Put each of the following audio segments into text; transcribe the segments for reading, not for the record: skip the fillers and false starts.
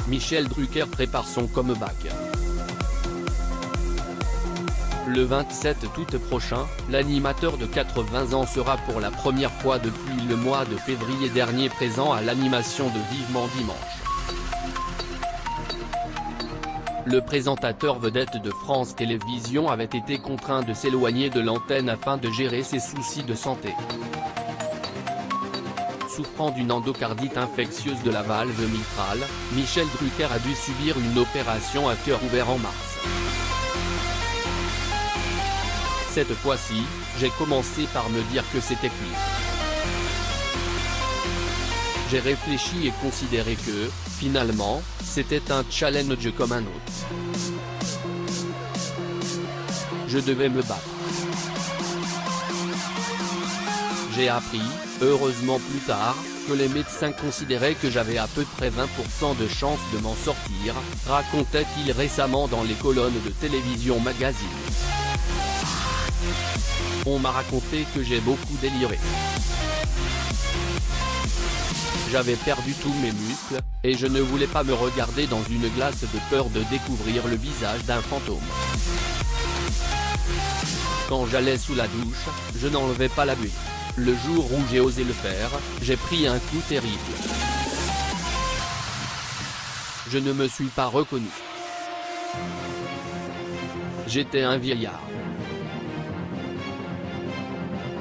Michel Drucker prépare son comeback. Le 27 août prochain, l'animateur de 80 ans sera pour la première fois depuis le mois de février dernier présent à l'animation de Vivement Dimanche. Le présentateur vedette de France Télévisions avait été contraint de s'éloigner de l'antenne afin de gérer ses soucis de santé. Souffrant d'une endocardite infectieuse de la valve mitrale, Michel Drucker a dû subir une opération à cœur ouvert en mars. Cette fois-ci, j'ai commencé par me dire que c'était cuit. J'ai réfléchi et considéré que, finalement, c'était un challenge comme un autre. Je devais me battre. J'ai appris, heureusement plus tard, que les médecins considéraient que j'avais à peu près 20% de chance de m'en sortir, racontait-il récemment dans les colonnes de Télévision Magazine. On m'a raconté que j'ai beaucoup déliré. J'avais perdu tous mes muscles, et je ne voulais pas me regarder dans une glace de peur de découvrir le visage d'un fantôme. Quand j'allais sous la douche, je n'enlevais pas la buée. Le jour où j'ai osé le faire, j'ai pris un coup terrible. Je ne me suis pas reconnu. J'étais un vieillard.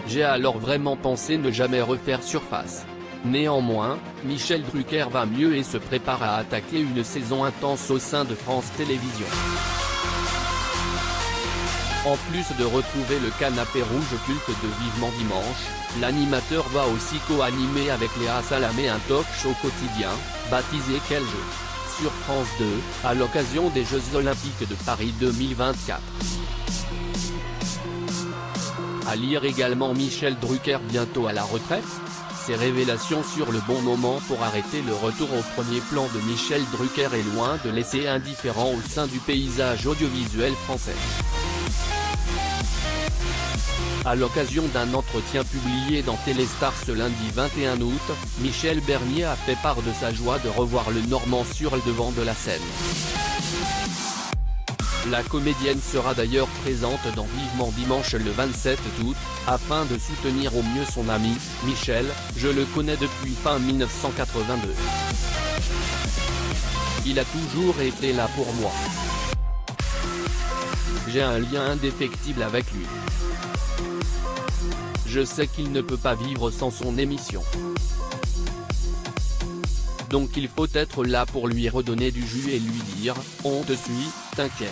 J'ai alors vraiment pensé ne jamais refaire surface. Néanmoins, Michel Drucker va mieux et se prépare à attaquer une saison intense au sein de France Télévisions. En plus de retrouver le canapé rouge culte de Vivement Dimanche, l'animateur va aussi co-animer avec Léa Salamé un talk-show quotidien, baptisé Quel jeu ? Sur France 2, à l'occasion des Jeux Olympiques de Paris 2024. À lire également Michel Drucker bientôt à la retraite. Ces révélations sur le bon moment pour arrêter le retour au premier plan de Michel Drucker est loin de laisser indifférent au sein du paysage audiovisuel français. À l'occasion d'un entretien publié dans Téléstar ce lundi 21 août, Michel Bernier a fait part de sa joie de revoir le Normand sur le devant de la scène. La comédienne sera d'ailleurs présente dans Vivement Dimanche le 27 août, afin de soutenir au mieux son ami, Michel, je le connais depuis fin 1982. Il a toujours été là pour moi. J'ai un lien indéfectible avec lui. Je sais qu'il ne peut pas vivre sans son émission. Donc il faut être là pour lui redonner du jus et lui dire, on te suit, t'inquiète.